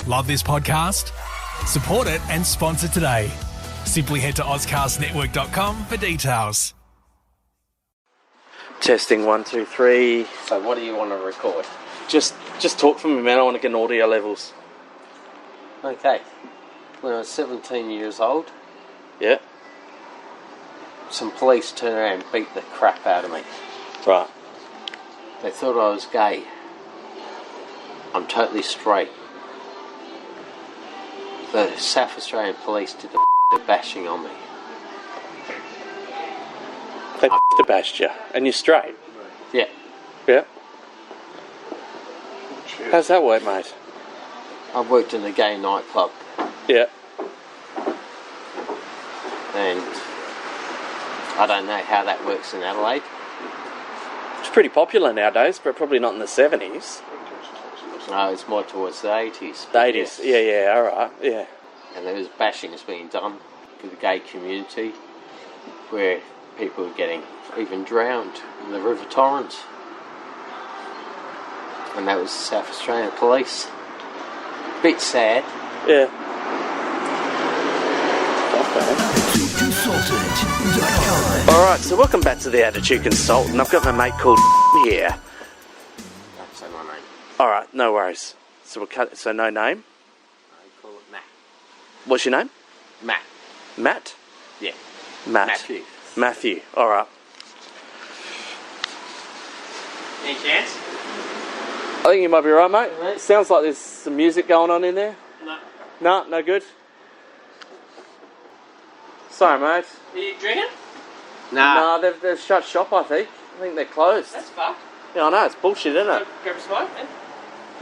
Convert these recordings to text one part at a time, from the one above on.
Love this podcast? Support it and sponsor today. Simply head to ozcastnetwork.com for details. Testing 1, 2, 3. So what do you want to record? Just talk for me, man. I want to get audio levels. Okay. When I was 17 years old, Yeah. some police turned around and beat the crap out of me. Right. They thought I was gay. I'm totally straight. The South Australian police did the bashing on me. They bashed you, and you're straight. Yeah. Yeah. How's that work, mate? I worked in a gay nightclub Yeah. and I don't know how that works in Adelaide. It's pretty popular nowadays, but probably not in the 70s. No, it's more towards the 80s. The 80s. Yes. Yeah, alright, yeah. And there was bashings being done with the gay community where people were getting even drowned in the River Torrens. And that was the South Australian police. Bit sad. Yeah. Alright, so welcome back to the Attitude Consultant. I've got my mate called here. Don't say my name. Alright, no worries. So we'll cut. So no name? I call it Matt. What's your name? Matt. Matt? Yeah. Matt. Matthew. Alright. Any chance? I think you might be right, mate. Right. Sounds like there's some music going on in there. No. No good? Sorry, mate. Are you drinking? No, they've shut shop, I think. I think they're closed. That's fucked. Yeah, I know, it's bullshit, isn't it? Grab a smoke, man.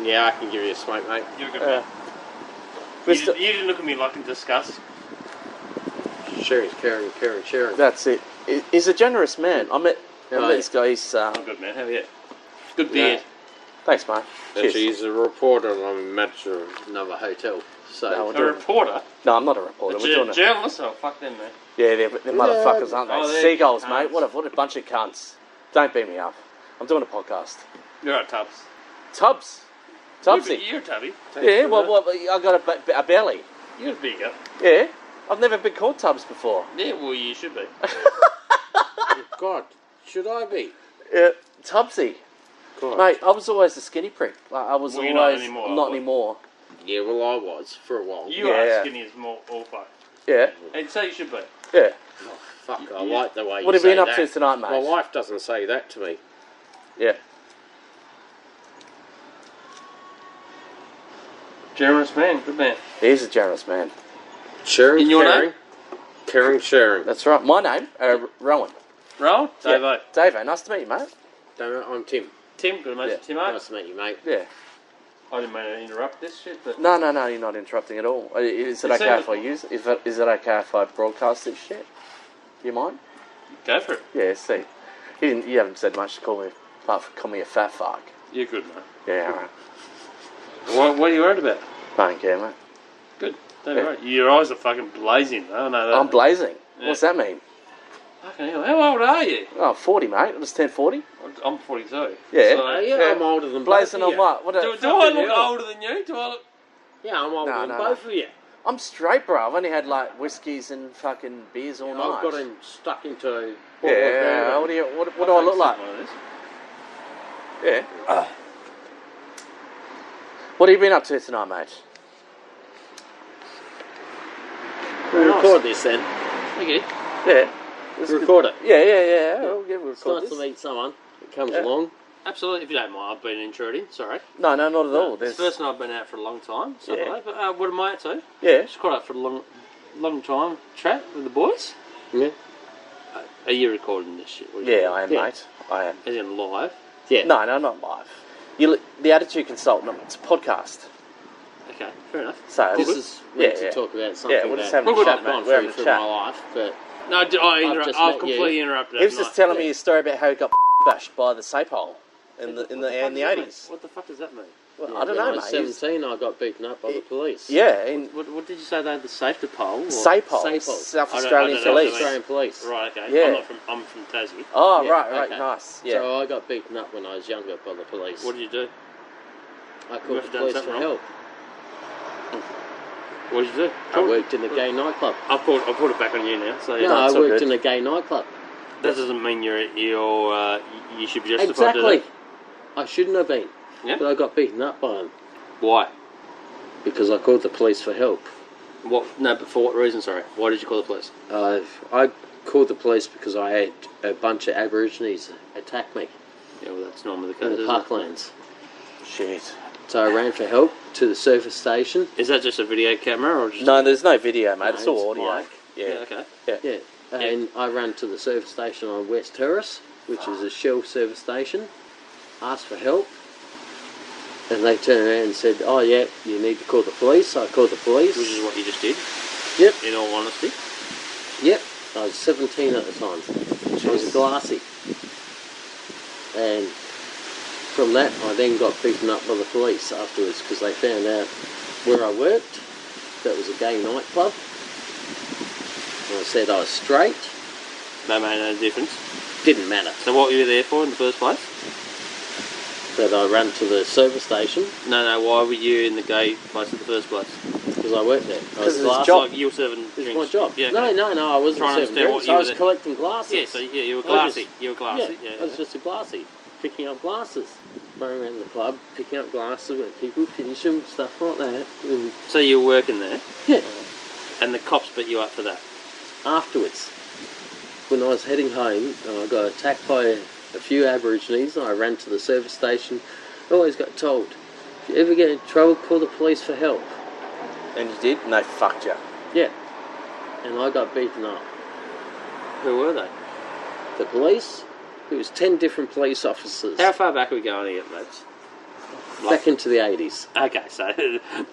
Yeah, I can give you a smoke, mate. You're a good man. You didn't look at me like in disgust. Sharing's caring, sharing. That's it. He's a generous man. I met this guy. He's I'm good, man. How are you? Good beard. Thanks, mate. Cheers. Actually, he's a reporter and I'm a manager of another hotel. So No, a reporter? No, I'm not a reporter. We're doing journalist? Oh, fuck them, man. Yeah, they're motherfuckers, aren't they? Oh, they're Seagulls, cunts. mate. What a bunch of cunts. Don't beat me up. I'm doing a podcast. You're right, Tubbs. Tubbsy. You're a tubby. Yeah, well, I got a belly. You're bigger. Yeah. I've never been called Tubbs before. Yeah, well, you should be. God, should I be? Yeah, Tubbsy. God. Mate, I was always a skinny prick. Like, I was Well, always... you're not anymore, Not I anymore. Yeah, well, I was for a while. You Yeah. are skinny as more awful. Yeah. And so you should be. Yeah. Oh, fuck, I like the way you What have you say been up that. to tonight, mate? My wife doesn't say that to me. Yeah. Generous man, good man. He is a generous man. Sharing, In your caring. Caring, sharing. That's right. My name, Rowan. Rowan? Yeah. Davo, nice to meet you, mate. I'm Tim. Tim, good mate. Yeah. Tim, nice to meet you, mate. Yeah. I didn't mean to interrupt this shit, but... No, you're not interrupting at all. Is it okay if I use it? Is it okay if I broadcast this shit? Do you mind? Go for it. Yeah, see. You haven't said much to call me, apart from call me a fat fuck. You're good, mate. Yeah, alright. What are you worried about? Don't care, mate. Good. Don't worry. Your eyes are fucking blazing, though. I know that. I'm blazing. Yeah. What's that mean? Fucking hell. How old are you? Oh, 40, mate. I just turned 40. I'm 42. Yeah. So, Yeah. I'm older than Blazing both on of what? What you. Do I look older than you? Do I look... Yeah, I'm older than both of you. I'm straight, bro. I've only had, like, whiskies and fucking beers all night. I've got him stuck into... Yeah, what do I look like? Yeah. What have you been up to tonight, mate? We'll record this then. Okay. Yeah. Record it. Yeah. We'll record It's nice this. to meet someone that comes along. Absolutely, if you don't mind, I've been intruding, sorry. No, not at all. It's the first time I've been out for a long time, so Yeah. but what am I out to? Yeah. Just caught up for a long time chat with the boys. Yeah. Are you recording this shit? Yeah, I am, mate. I am. As in live? Yeah. No, not live. The Attitude Consultant, it's a podcast. Okay, fair enough. So This is meant to talk about something we're just having a chat, I've mate. gone We're having a through chat. my life, but... No, I've completely interrupted. He was just telling me a story about how he got bashed by the sape hole in the 80s. What the fuck does that mean? Well, I don't know, When mate. I was 17, I got beaten up by the police. Yeah. What did you say they had, the safety pole? Sape hole. South Australian Police. Australian Police. Right, okay. Yeah. I'm from Tassie. Oh, Yeah, right, okay. nice. Yeah. So I got beaten up when I was younger by the police. What did you do? I called the done police something for wrong? help. What did you do? I worked in a gay nightclub. I'll put it back on you now. So No, I worked in a gay nightclub. That doesn't mean you should be justified Exactly. to I shouldn't have been. Yeah. But I got beaten up by them. Why? Because I called the police for help. What? No, but for what reason, sorry? Why did you call the police? I called the police because I had a bunch of Aborigines attack me Yeah, well, that's normally the case, in the isn't it? parklands. Shit. So I ran for help to the service station. Is that just a video camera or just... No, there's no video, mate. No, it's all it's audio. mic. Yeah, Yeah. okay. Yeah. And I ran to the service station on West Terrace, which is a Shell service station, asked for help. And they turned around and said, oh yeah, you need to call the police. I called the police. Which is what you just did, Yep. in all honesty. Yep. I was 17 at the time. I was a glassy. And from that, I then got beaten up by the police afterwards because they found out where I worked. That was a gay nightclub. And I said I was straight. That made no difference. Didn't matter. So what were you there for in the first place? That I ran to the service station No, why were you in the gay place in the first place? because I worked there. I was it's glassy. job. Like you were serving It's drinks. my job. Yeah, No, okay. I wasn't Trying to serving understand what drinks. you I were was there- collecting glasses. Yeah, so you were I glassy. just- You were glassy. Yeah, Yeah. I was just a glassy, picking up glasses. Going around the club, picking up glasses when people finish them, stuff like that. And So you were working there, yeah, and the cops beat you up for that. afterwards, when I was heading home, I got attacked by a few Aborigines. I ran to the service station. I always got told, if you ever get in trouble, call the police for help. And you did? And they fucked you. Yeah, and I got beaten up. Who were they? The police, it was 10 different police officers. How far back are we going here, lads? Back into the 80s. Okay, so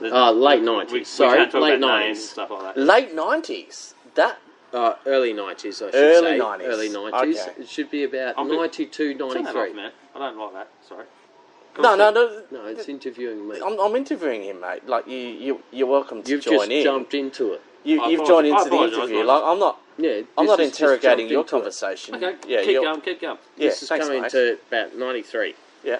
Late 90s. We Sorry, can't talk late about names 90s. and stuff like that. Late 90s? That? Early 90s, I should Early say. 90s. Early 90s. Okay. It should be about I'm good. 92, Turn that off, 93. man. I don't like that. Sorry. No. No, it's interviewing me. I'm interviewing him, mate. Like, you're welcome to You've join just in. jumped into it. You've joined into the apologise, interview. mate. Like, I'm not Yeah, I'm not this has just interrogating jumped your into it. conversation. Okay, Yeah, keep you're- going, keep going. Yeah, This has thanks, come mate. into about 93. Yeah.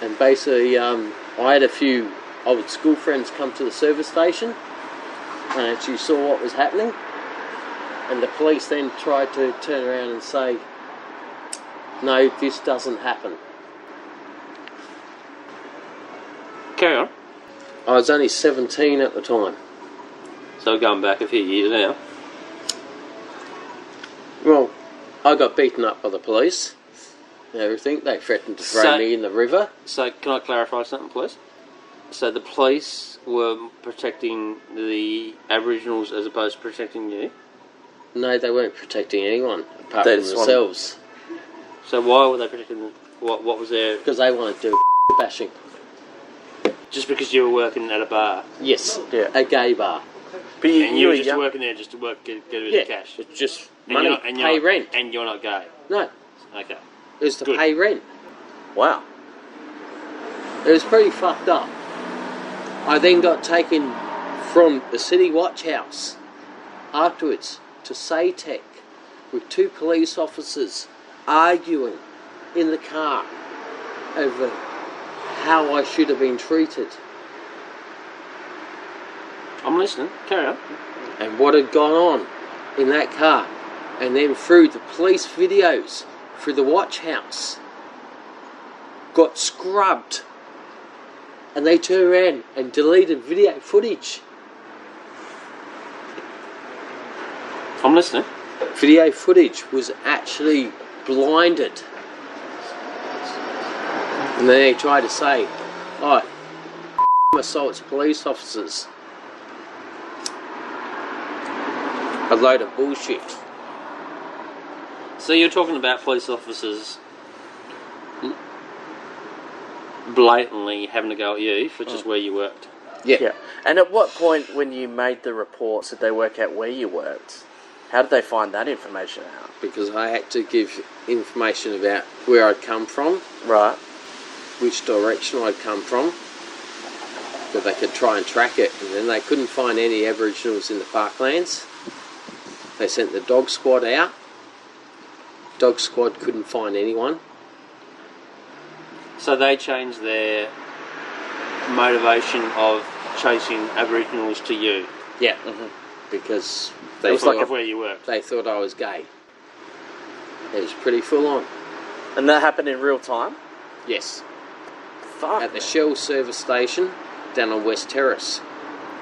And basically, I had a few old school friends come to the service station and actually saw what was happening. And the police then tried to turn around and say, no, this doesn't happen. Carry on. I was only 17 at the time. So going back a few years now. Well, I got beaten up by the police and everything. They threatened to throw So- me in the river. So can I clarify something, please? So the police were protecting the Aboriginals as opposed to protecting you? No, they weren't protecting anyone apart They from just themselves. So why were they protecting them? What was their... Because they wanted to do bashing. Just because you were working at a bar? Yes, Yeah. a gay bar. But And you were were just young. working there just to work, get a bit Yeah, of cash? it's just And money, you're not- and you're pay not- rent. And you're not gay? No, Okay. it was to Good. pay rent. Wow. It was pretty fucked up. I then got taken from the City Watch House afterwards to Saytech with 2 police officers arguing in the car over how I should have been treated I'm listening. Carry on. and what had gone on in that car. And then through the police videos, through the watch house, got scrubbed. And they turned around and deleted video footage. I'm listening. Video footage was actually blinded. And then they tried to say, oh, assaults police officers. A load of bullshit. So you're talking about police officers blatantly having to go at you for just where you worked? Yeah. And at what point, when you made the reports, did they work out where you worked? How did they find that information out? Because I had to give information about where I'd come from, Right. which direction I'd come from, that they could try and track it. And then they couldn't find any Aboriginals in the parklands. They sent the dog squad out. Dog squad couldn't find anyone. So they changed their motivation of chasing Aboriginals to you? Yeah. Because they It was thought, like where you worked. they thought I was gay. It was pretty full on. And that happened in real time? Yes. Fuck. At the Shell service station down on West Terrace.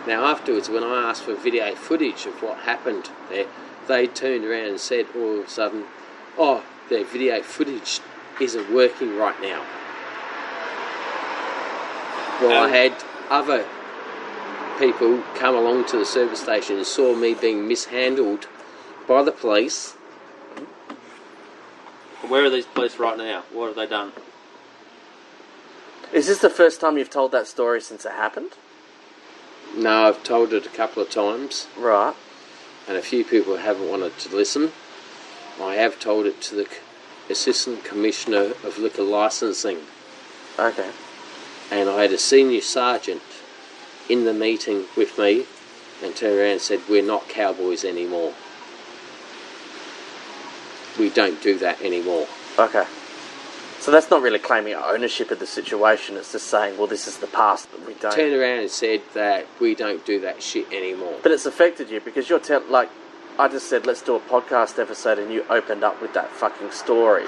Now afterwards, when I asked for video footage of what happened there, they turned around and said all of a sudden, oh, their video footage isn't working right now. Well, I had other people come along to the service station and saw me being mishandled by the police. Where are these police right now? What have they done? Is this the first time you've told that story since it happened? No, I've told it a couple of times. Right. And a few people haven't wanted to listen. I have told it to the Assistant Commissioner of Liquor Licensing. Okay. And I had a senior sergeant in the meeting with me and turned around and said, we're not cowboys anymore. We don't do that anymore. Okay. So that's not really claiming ownership of the situation, it's just saying, well, this is the past, that we don't... Turned around and said that we don't do that shit anymore. But it's affected you, because you're I just said, let's do a podcast episode, and you opened up with that fucking story.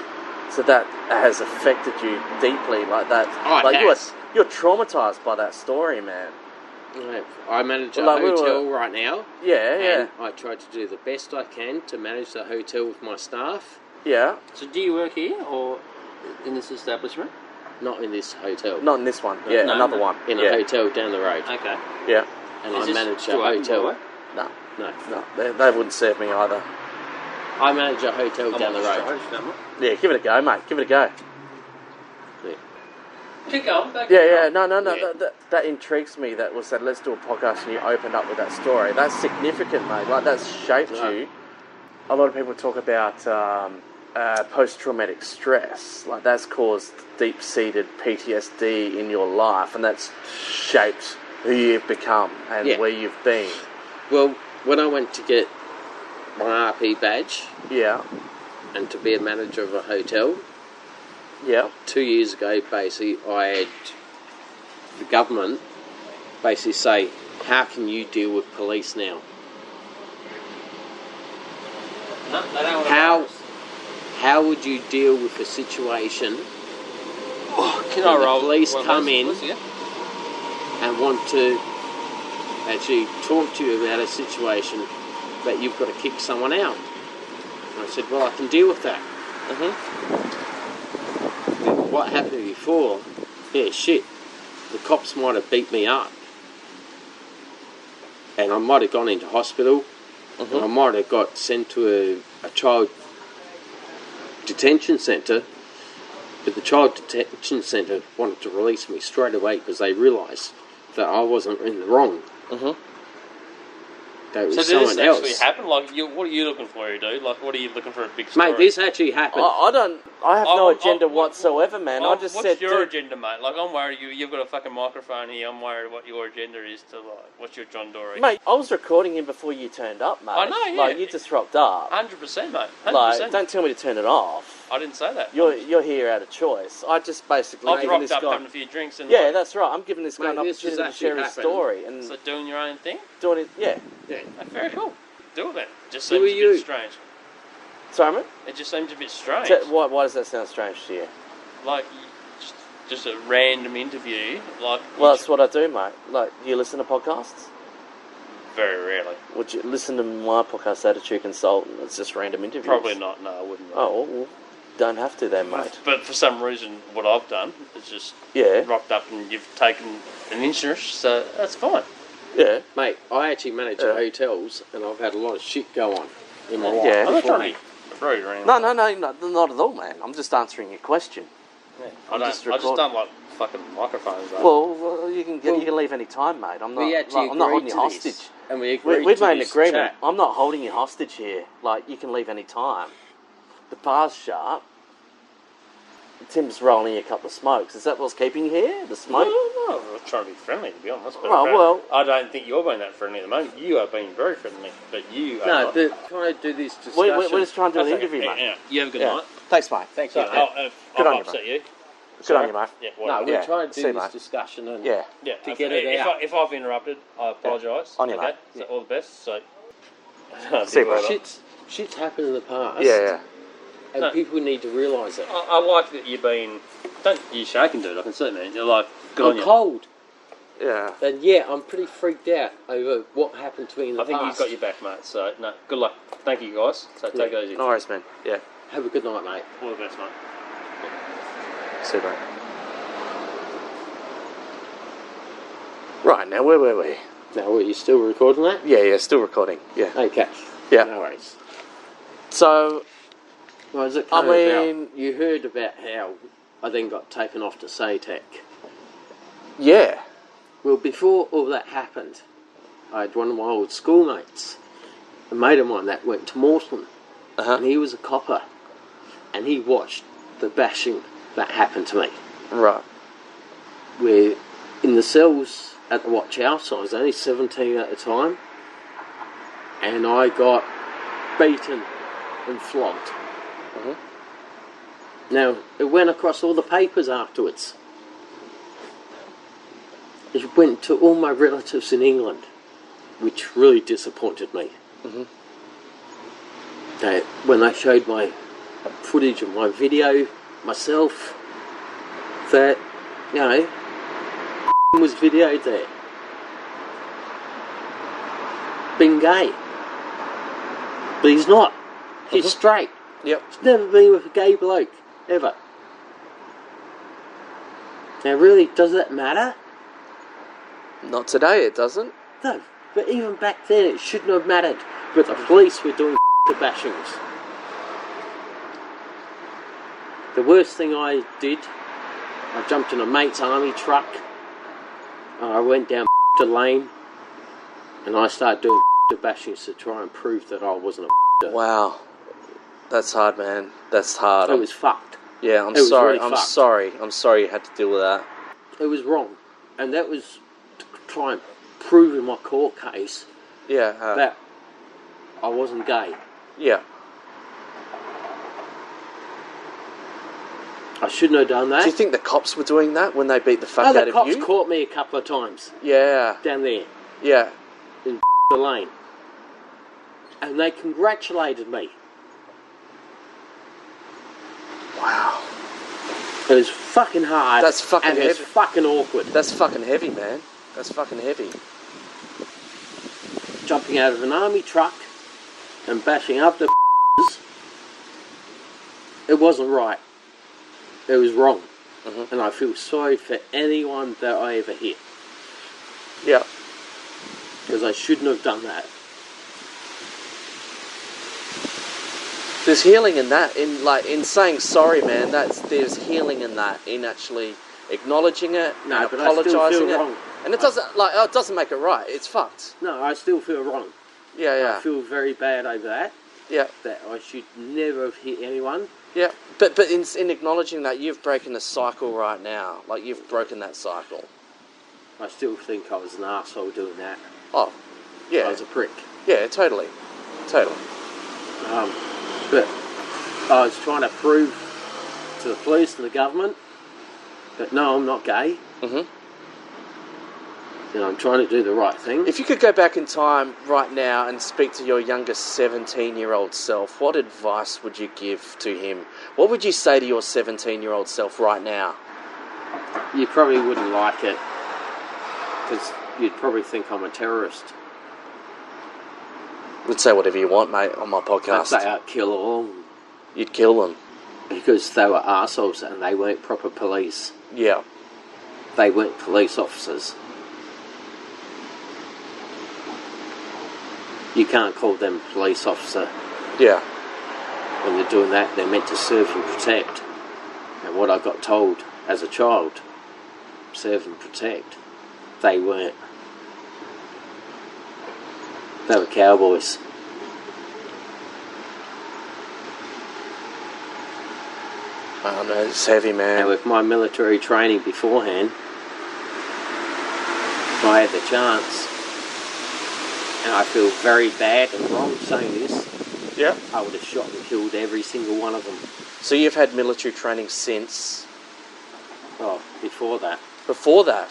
So that has affected you deeply, like that. Oh, it has. You're traumatised by that story, man. I manage a hotel right now. Yeah. And I try to do the best I can to manage the hotel with my staff. Yeah. So do you work here or in this establishment? Not in this hotel. Not in this one. Yeah, another one. In a hotel down the road. Okay. Yeah. And I manage a hotel. No. No. They wouldn't serve me either. I manage a hotel down the road. Yeah, give it a go, mate. Give it a go. Keep going. No. Yeah. That intrigues me. That was said, let's do a podcast, and you opened up with that story. That's significant, mate. Like, that's shaped you. A lot of people talk about post-traumatic stress. Like, that's caused deep-seated PTSD in your life, and that's shaped who you've become and where you've been. Well, when I went to get my RP badge, and to be a manager of a hotel, 2 years ago, basically, I had the government basically say, how can you deal with police now? No, they don't want how would you deal with a situation can when I roll? the police Well, come in listen, and want to actually talk to you about a situation that you've got to kick someone out? And I said, well, I can deal with that. What happened before, the cops might have beat me up and I might have gone into hospital and I might have got sent to a child detention centre, but the child detention centre wanted to release me straight away because they realised that I wasn't in the wrong. That was so did someone this else. actually happen? Like, what are you looking for here, dude? Like, what are you looking for a big story? Mate, this actually happened. I have no agenda whatsoever, man. I just what's said... your agenda, mate? Like, I'm worried you've got a fucking microphone here. I'm worried what your agenda is to, like, what's your John Dory? Mate, I was recording him before you turned up, mate. I know, yeah. Like, you just rocked up. 100%, mate. 100%. Like, don't tell me to turn it off. I didn't say that. You're here out of choice. I just basically... I've rocked up having a few drinks and... Yeah, that's right. I'm giving this guy an Mate, this opportunity to has share his actually story. And So doing your own thing? doing it... Yeah. Very cool. Do it then. Just Who seems are a you? bit strange. Sorry, mate? It just seems a bit strange. Why does that sound strange to you? Like, just a random interview. Like, Well, that's what I do, mate. Like, do you listen to podcasts? very rarely. Would you listen to my podcast, Attitude Consultant? It's just random interviews. Probably not. No, I wouldn't. Oh, well, don't have to then, mate. But for some reason, what I've done is just rocked up and you've taken an interest, so that's fine. Yeah. Mate, I actually manage hotels and I've had a lot of shit go on in my life. Yeah. I'm not trying to be rude or anything. No, not at all, man. I'm just answering your question. Yeah. I'm I just just don't like fucking microphones. Though. Well, you can leave any time, mate. I'm not. We actually I'm not holding agreed you to hostage. this, and we agreed We've to made an this agreement. chat. I'm not holding you hostage here. Like, you can leave any time. The bar's shut. Tim's rolling a couple of smokes. Is that what's keeping you here? The smoke? No, I'm trying to be friendly, to be honest. But Right, well... I don't think you're being that friendly at the moment. You are being very friendly, but you are No, not. can I do this discussion? We're just trying to do an interview, mate. Yeah. You have a good Yeah. night. Thanks, mate. Thank So, you. I'll Good on you, upset you. Good on you, mate. Yeah, No, we're Yeah, trying to see, do this mate. discussion and Yeah. Yeah, to get it out. If I've interrupted, I apologise. On you, okay? mate. So all the best. So, See, bro. Shit's happened in the past. Yeah. And No. people need to realise it. I like that you've been. Don't you shaking, dude? I can see, man. You're like, good on I'm you. cold. Yeah. And yeah, I'm pretty freaked out over what happened to me in the I think past. you've got your back, mate. So, no, good luck. Thank you, guys. So, take it easy. No worries, man. Yeah. Have a good night, mate. All the best, mate. See, bro. Right, now where were we? Now, are you still recording that? Yeah, still recording. Yeah. Okay. Yeah. No worries. So, Well, is it I kind of mean- about, you heard about how I then got taken off to SATEC. yeah. Well, before all that happened, I had one of my old schoolmates, a mate of mine that went to Mawson, Uh-huh. and he was a copper, and he watched the bashing that happened to me. Right. Where in the cells at the watch house, I was only 17 at the time, and I got beaten and flogged. Mhm. Now, it went across all the papers afterwards. It went to all my relatives in England, which really disappointed me. Mhm. When I showed my footage of my video myself, that, you know, was videoed there. Being gay. But he's not. He's straight. Yep. He's never been with a gay bloke, ever. Now really, does that matter? Not today, it doesn't. No, but even back then it shouldn't have mattered. But the police were doing the bashings. The worst thing I did, I jumped in a mate's army truck, and I went down the lane, and I started doing the bashings to try and prove that I wasn't a Wow. That's hard, man. That's hard. It was fucked. Yeah, I'm it was sorry. really I'm fucked. sorry. I'm sorry you had to deal with that. It was wrong. And that was to try and prove in my court case Yeah. that I wasn't gay. Yeah. I shouldn't have done that. Do you think the cops were doing that when they beat the fuck Oh, out the of cops you? caught me a couple of times Yeah. down there Yeah. in the lane. And they congratulated me. Wow. It was fucking hard. That's fucking and it was heavy. fucking awkward. That's fucking heavy, man. That's fucking heavy. Jumping out of an army truck and bashing up the it wasn't right. It was wrong. Mhm. And I feel sorry for anyone that I ever hit. Yeah. Because I shouldn't have done that. There's healing in that, in saying sorry, man. There's healing in that, in actually acknowledging it, No, and but I still apologising feel it, wrong. and it doesn't make it right. It's fucked. No, I still feel wrong. Yeah, I feel very bad over that. yeah, That I should never have hit anyone. yeah. But in acknowledging that, you've broken the cycle right now. Like you've broken that cycle. I still think I was an arsehole doing that. Oh, I yeah, was a prick. yeah, totally. But I was trying to prove to the police and the government that no, I'm not gay. Mhm. You know, I'm trying to do the right thing. If you could go back in time right now and speak to your younger 17-year-old self, what advice would you give to him? What would you say to your 17-year-old self right now? You probably wouldn't like it because you'd probably think I'm a terrorist. Would say whatever you want, mate, on my I'd podcast. say I'd kill all You'd kill them. because they were arseholes and they weren't proper police. Yeah. They weren't police officers. You can't call them a police officer. Yeah. When they're doing that, they're meant to serve and protect. And what I got told as a child, serve and protect, they weren't. They were cowboys. I know, it's heavy, man. And with my military training beforehand, if I had the chance, and I feel very bad and wrong saying this, Yeah. I would have shot and killed every single one of them. So you've had military training since? Oh, before that. Before that?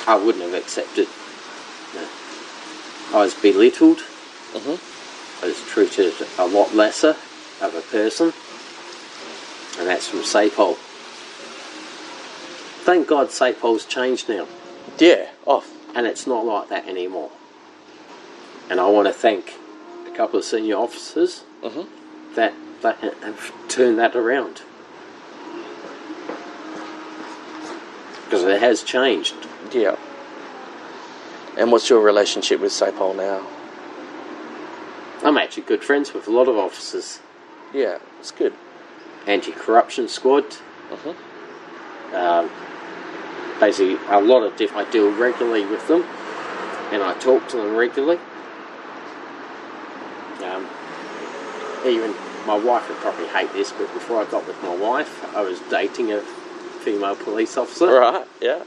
I wouldn't have accepted. No. I was belittled. I was treated a lot lesser of a person. And that's from SAPOL. Thank God SAPOL's changed now. Yeah. Oh. And it's not like that anymore. And I want to thank a couple of senior officers that have turned that around. Because it has changed. Yeah. And what's your relationship with SAPOL now? I'm actually good friends with a lot of officers. Yeah, it's good. Anti-corruption squad. Basically, a lot of I deal regularly with them, and I talk to them regularly. Even my wife would probably hate this, but before I got with my wife, I was dating a female police officer. Right, yeah.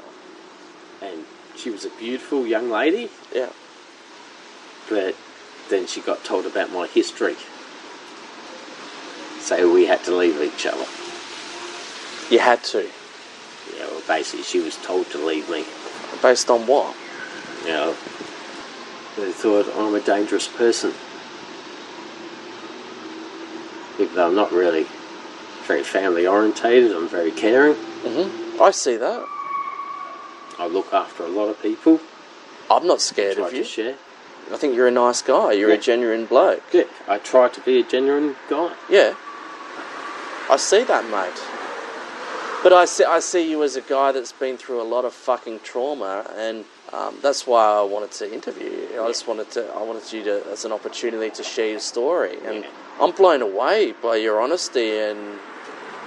And she was a beautiful young lady. Yeah. But then she got told about my history. So we had to leave each other. You had to? Yeah, well, basically she was told to leave me. Based on what? You know, they thought I'm a dangerous person. Even though I'm not really very family orientated, I'm very caring. I see that. I look after a lot of people. I'm not scared of To you. share. I think you're a nice guy. You're a genuine bloke. Yeah, I try to be a genuine guy. Yeah. I see that, mate. But I see you as a guy that's been through a lot of fucking trauma, and that's why I wanted to interview you. I wanted you to, as an opportunity to share your story, and I'm blown away by your honesty, and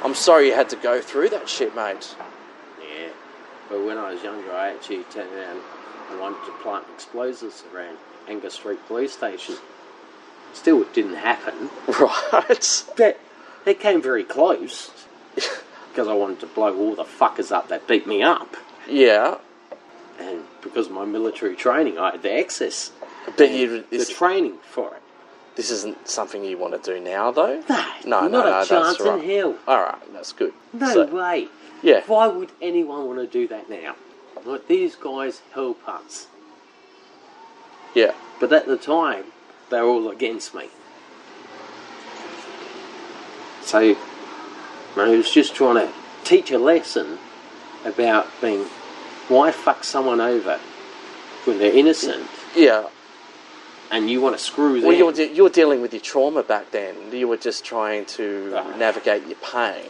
I'm sorry you had to go through that shit, mate. Yeah, but when I was younger, I actually turned around and wanted to plant explosives around Angus Street Police Station. Still, it didn't happen. Right. But it came very close. Because I wanted to blow all the fuckers up that beat me up. Yeah. And because of my military training, I had the access. But the training for it. This isn't something you want to do now, though? No, not a chance that's right. in hell. Alright, that's good. No way. Yeah. Why would anyone want to do that now? Like, these guys help us. Yeah. But at the time, they were all against me. So I was just trying to teach a lesson about why fuck someone over when they're innocent. Yeah. And you want to screw them. Well, you were dealing with your trauma back then. You were just trying to navigate your pain.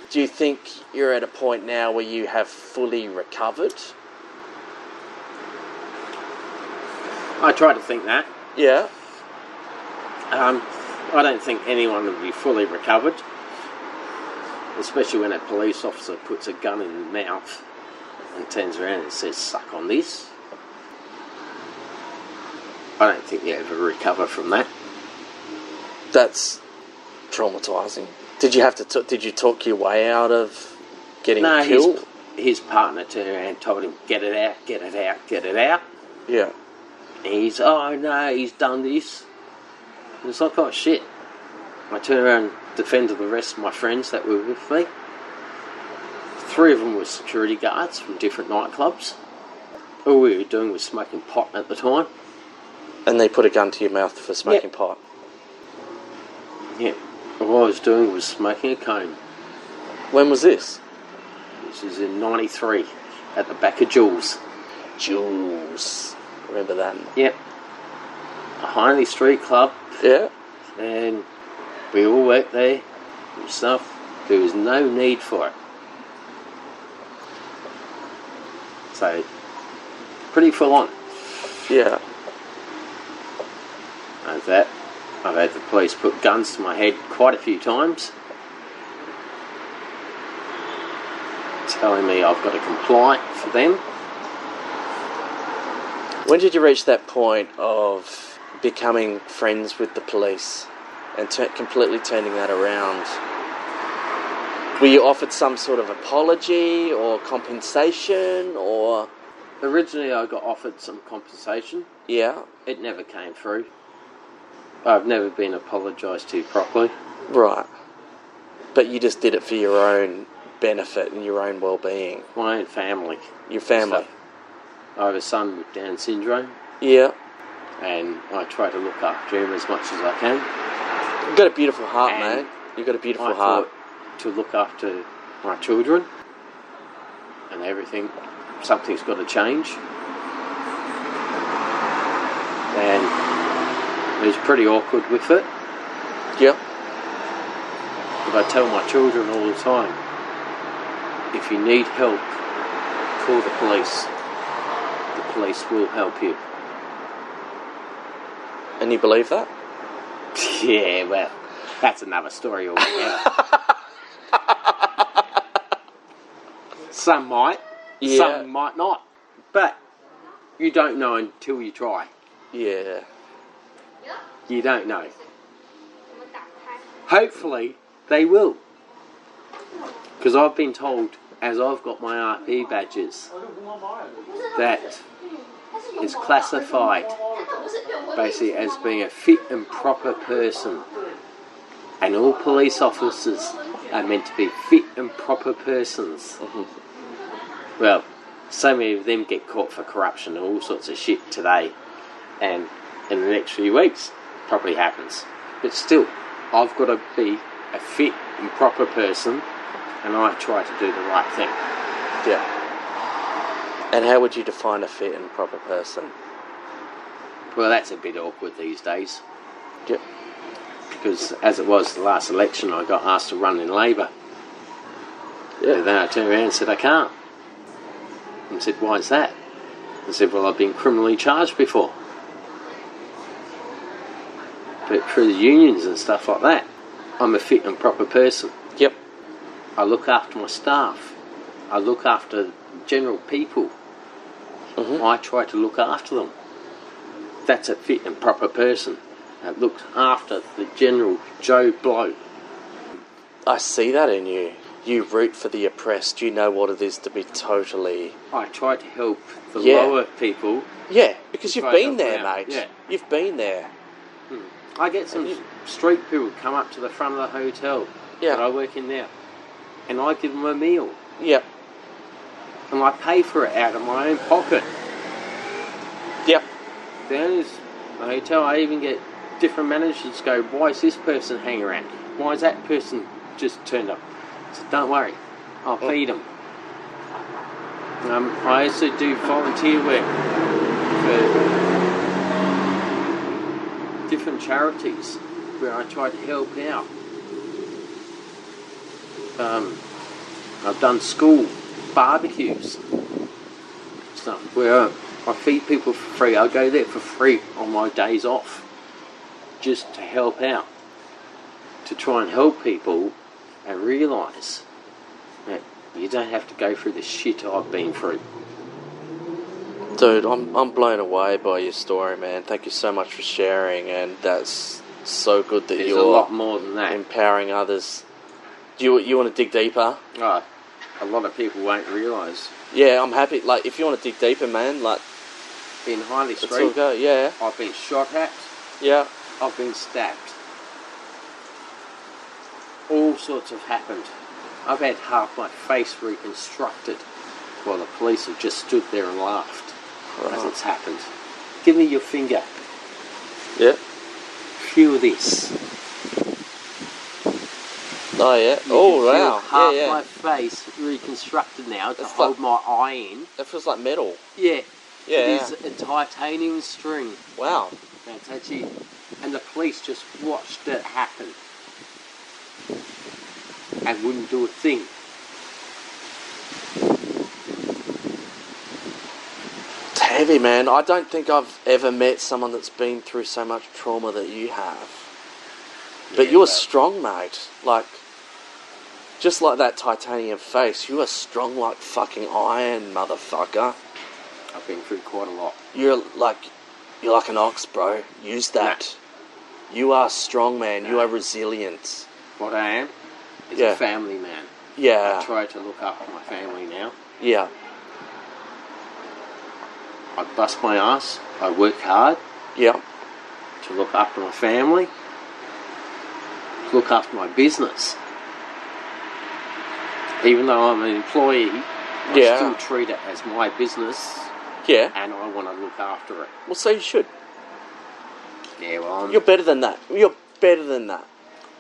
Do you think you're at a point now where you have fully recovered? I try to think that. Yeah. I don't think anyone will be fully recovered. Especially when a police officer puts a gun in the mouth and turns around and says, "Suck on this." I don't think you ever recover from that. That's traumatising. Did you have to? Did you talk your way out of getting killed? His partner turned around and told him, "Get it out, get it out, get it out." Yeah. And he's, "Oh no, he's done this." And it's like, oh shit. I turned around and defended the rest of my friends that were with me. 3 of them were security guards from different nightclubs. All we were doing was smoking pot at the time. And they put a gun to your mouth for smoking pot? Yeah. All I was doing was smoking a cone. When was this? This is in 93 at the back of Jules. Jules. Remember that? Yep. A Hindley Street club. Yeah. And we all worked there and stuff. There was no need for it. So, pretty full on. Yeah. And that, I've had the police put guns to my head quite a few times, telling me I've got to comply for them. When did you reach that point of becoming friends with the police and completely turning that around? Were you offered some sort of apology or compensation, or...? Originally I got offered some compensation. Yeah. It never came through. I've never been apologised to properly. Right. But you just did it for your own benefit and your own well-being. My own family. Your family. I have a son with Down syndrome. Yeah. And I try to look after him as much as I can. You've got a beautiful heart, mate. You've got a beautiful heart. To look after my children and everything, something's got to change. And he's pretty awkward with it. Yeah. But I tell my children all the time, if you need help, call the police. The police will help you. And you believe that? Yeah, well, that's another story altogether. Some might, some might not. But you don't know until you try. Yeah. You don't know. Hopefully, they will. Because I've been told, as I've got my RP badges, that is classified basically as being a fit and proper person. And all police officers are meant to be fit and proper persons. Mm-hmm. Well, so many of them get caught for corruption and all sorts of shit today. And in the next few weeks, probably happens. But still, I've got to be a fit and proper person, and I try to do the right thing. Yeah. And how would you define a fit and proper person? Well, that's a bit awkward these days. Yep. Because as it was the last election, I got asked to run in Labour. Yeah. And then I turned around and said, I can't. And said, why is that? I said, well, I've been criminally charged before. But through the unions and stuff like that, I'm a fit and proper person. Yep. I look after my staff. I look after general people. Mm-hmm. I try to look after them. That's a fit and proper person that looks after the general Joe Blow. I see that in you. You root for the oppressed. You know what it is to be totally... I try to help the lower people. Yeah, because you've been there, mate. Yeah. You've been there. I get some street people come up to the front of the hotel that I work in now, and I give them a meal. Yep. And I pay for it out of my own pocket. Yep. Down in the hotel, I even get different managers go, why is this person hanging around? Why is that person just turned up? So don't worry, I'll feed them. I also do volunteer work for different charities where I try to help out. I've done school barbecues, stuff where I feed people for free. I go there for free on my days off, just to help out, to try and help people and realise that you don't have to go through the shit I've been through. Dude, I'm blown away by your story, man. Thank you so much for sharing, and that's so good that There's you're a lot more than that. Empowering others. You want to dig deeper? Right. A lot of people won't realise. Yeah, I'm happy. Like, if you want to dig deeper, man, like... In Harley Street, let's all go, yeah. I've been shot at. Yeah. I've been stabbed. All sorts have happened. I've had half my face reconstructed while the police have just stood there and laughed as it's happened. Give me your finger. Yeah. Feel this. Oh, yeah. You oh, can wow. feel half my face reconstructed now to hold my eye in. That feels like metal. Yeah. Yeah. It is a titanium string. Wow. That's actually... And the police just watched it happen. And wouldn't do a thing. It's heavy, man. I don't think I've ever met someone that's been through so much trauma that you have. But you're strong, mate. Like, just like that titanium face, you are strong like fucking iron, motherfucker. I've been through quite a lot. You're like an ox, bro. Use that. Nah. You are strong, man. Nah. You are resilient. What I am is a family man. Yeah. I try to look after my family now. Yeah. I bust my ass. I work hard. Yeah. to look after my family, to look after my business. Even though I'm an employee, I still treat it as my business. Yeah. And I want to look after it. Well, so you should. Yeah, well, You're better than that. You're better than that.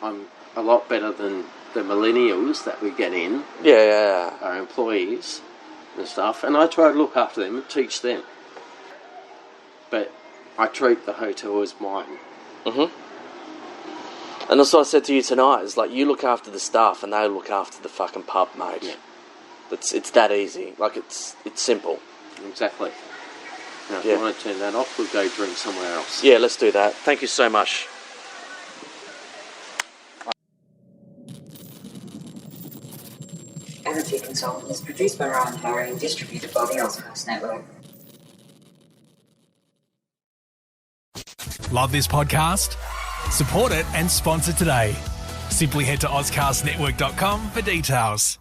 I'm a lot better than the millennials that we get in. Yeah. Our employees and stuff. And I try to look after them and teach them. But I treat the hotel as mine. Mm-hmm. And that's what I said to you tonight, is like, you look after the staff and they look after the fucking pub, mate. Yeah. It's that easy. Like, it's simple. Exactly. Now, if you want to turn that off, we'll go drink somewhere else. Yeah, let's do that. Thank you so much. Energy Consultant is produced by Ryan Harry and distributed by the Ozcast Network. Love this podcast? Support it and sponsor today. Simply head to ozcastnetwork.com for details.